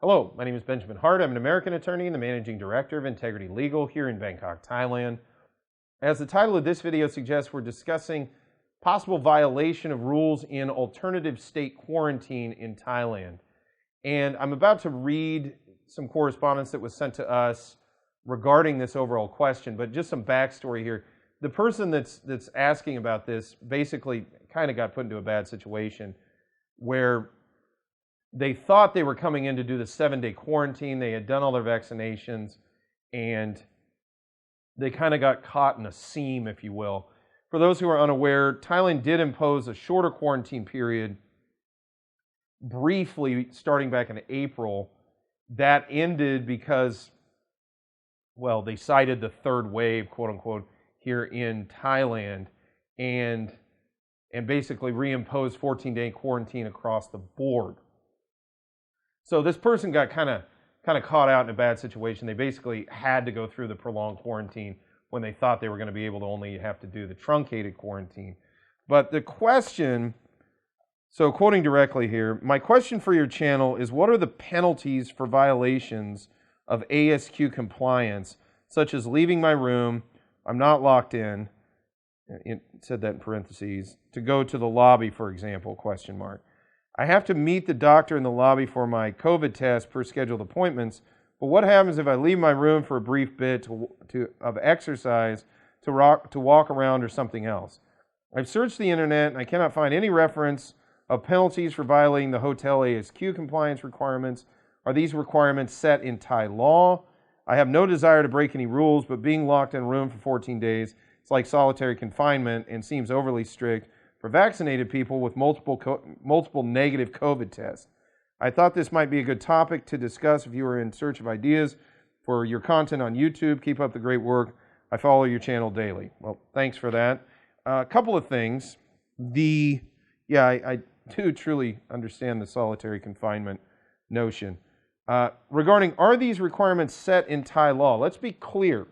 Hello, my name is Benjamin Hart. I'm an American attorney and the Managing Director of Integrity Legal here in Bangkok, Thailand. As the title of this video suggests, we're discussing possible violation of rules in alternative state quarantine in Thailand. And I'm about to read some correspondence that was sent to us regarding this overall question, but just some backstory here. The person that's asking about this basically kind of got put into a bad situation where they thought they were coming in to do the 7-day quarantine. They had done all their vaccinations, and they kind of got caught in a seam, if you will. For those who are unaware, Thailand did impose a shorter quarantine period briefly starting back in April. That ended because, well, they cited the third wave, quote unquote, here in Thailand, and basically reimposed 14-day quarantine across the board. So this person got kind of caught out in a bad situation. They basically had to go through the prolonged quarantine when they thought they were going to be able to only have to do the truncated quarantine. But the question, so quoting directly here, my question for your channel is, what are the penalties for violations of ASQ compliance, such as leaving my room, I'm not locked in, it said that in parentheses, to go to the lobby, for example, question mark. I have to meet the doctor in the lobby for my COVID test per scheduled appointments, but what happens if I leave my room for a brief bit of exercise to walk around or something else? I've searched the internet and I cannot find any reference of penalties for violating the hotel ASQ compliance requirements. Are these requirements set in Thai law? I have no desire to break any rules, but being locked in a room for 14 days, it's like solitary confinement and seems overly strict for vaccinated people with multiple negative COVID tests. I thought this might be a good topic to discuss if you are in search of ideas for your content on YouTube. Keep up the great work. I follow your channel daily. Well, thanks for that. A couple of things. I do truly understand the solitary confinement notion. Regarding, are these requirements set in Thai law? Let's be clear.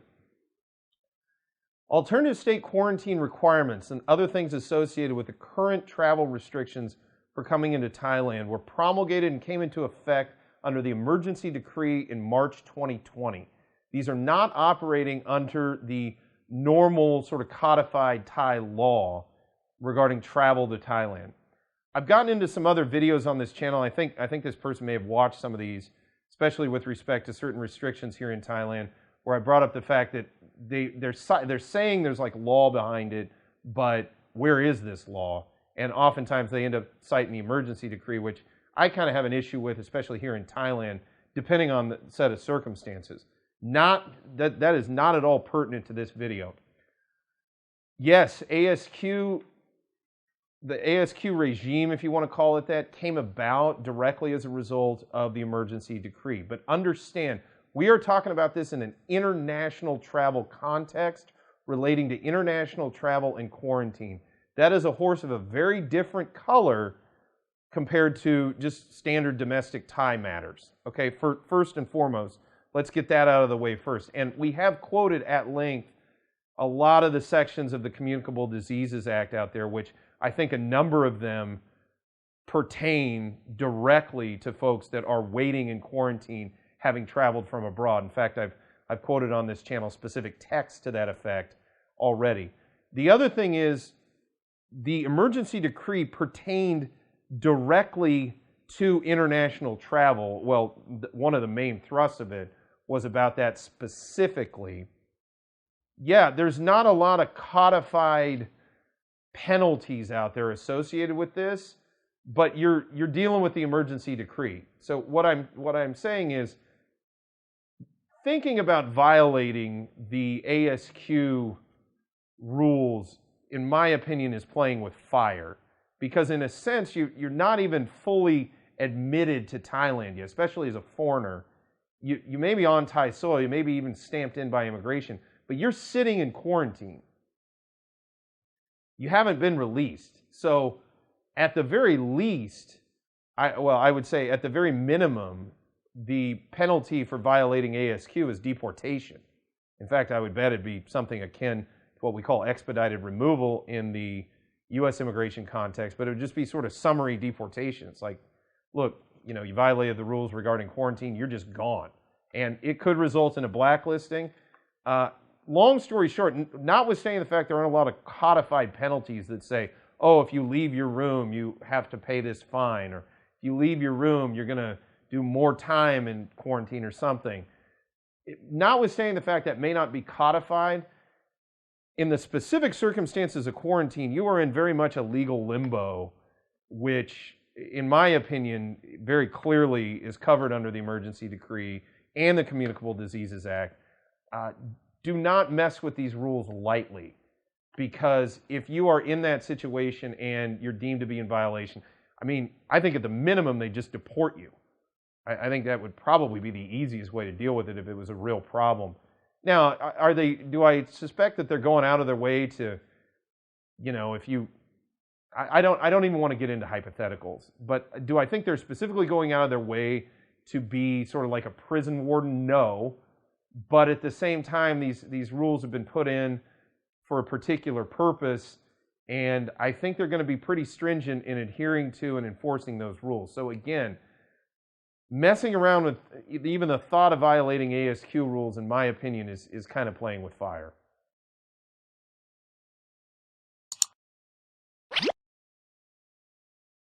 Alternative state quarantine requirements and other things associated with the current travel restrictions for coming into Thailand were promulgated and came into effect under the emergency decree in March 2020. These are not operating under the normal sort of codified Thai law regarding travel to Thailand. I've gotten into some other videos on this channel. I think this person may have watched some of these, especially with respect to certain restrictions here in Thailand, where I brought up the fact that they're saying there's like law behind it, but where is this law? And oftentimes they end up citing the emergency decree, which I kind of have an issue with, especially here in Thailand, depending on the set of circumstances. That is not at all pertinent to this video. Yes, ASQ, the ASQ regime, if you want to call it that, came about directly as a result of the emergency decree. But understand, we are talking about this in an international travel context relating to international travel and quarantine. That is a horse of a very different color compared to just standard domestic Thai matters. Okay, first and foremost, let's get that out of the way first. And we have quoted at length a lot of the sections of the Communicable Diseases Act out there, which I think a number of them pertain directly to folks that are waiting in quarantine having traveled from abroad. In fact, I've quoted on this channel specific text to that effect already. The other thing is the emergency decree pertained directly to international travel. Well, one of the main thrusts of it was about that specifically. Yeah, there's not a lot of codified penalties out there associated with this, but you're dealing with the emergency decree. So what I'm saying is, thinking about violating the ASQ rules, in my opinion, is playing with fire. Because in a sense, you're not even fully admitted to Thailand yet, especially as a foreigner. You may be on Thai soil, you may be even stamped in by immigration, but you're sitting in quarantine. You haven't been released. So at the very least, I would say at the very minimum, the penalty for violating ASQ is deportation. In fact, I would bet it'd be something akin to what we call expedited removal in the U.S. immigration context, but it would just be sort of summary deportation. It's like, look, you violated the rules regarding quarantine, you're just gone. And it could result in a blacklisting. Long story short, notwithstanding the fact there aren't a lot of codified penalties that say, oh, if you leave your room, you have to pay this fine, or if you leave your room, you're going to do more time in quarantine or something. Notwithstanding the fact that may not be codified, in the specific circumstances of quarantine, you are in very much a legal limbo, which, in my opinion, very clearly is covered under the emergency decree and the Communicable Diseases Act. Do not mess with these rules lightly, because if you are in that situation and you're deemed to be in violation, I mean, I think at the minimum they just deport you. I think that would probably be the easiest way to deal with it if it was a real problem. Now, do I suspect that they're going out of their way to, if you, I don't even want to get into hypotheticals, but do I think they're specifically going out of their way to be sort of like a prison warden? No. But at the same time, these rules have been put in for a particular purpose, and I think they're going to be pretty stringent in adhering to and enforcing those rules. So again, messing around with even the thought of violating ASQ rules, in my opinion, is kind of playing with fire.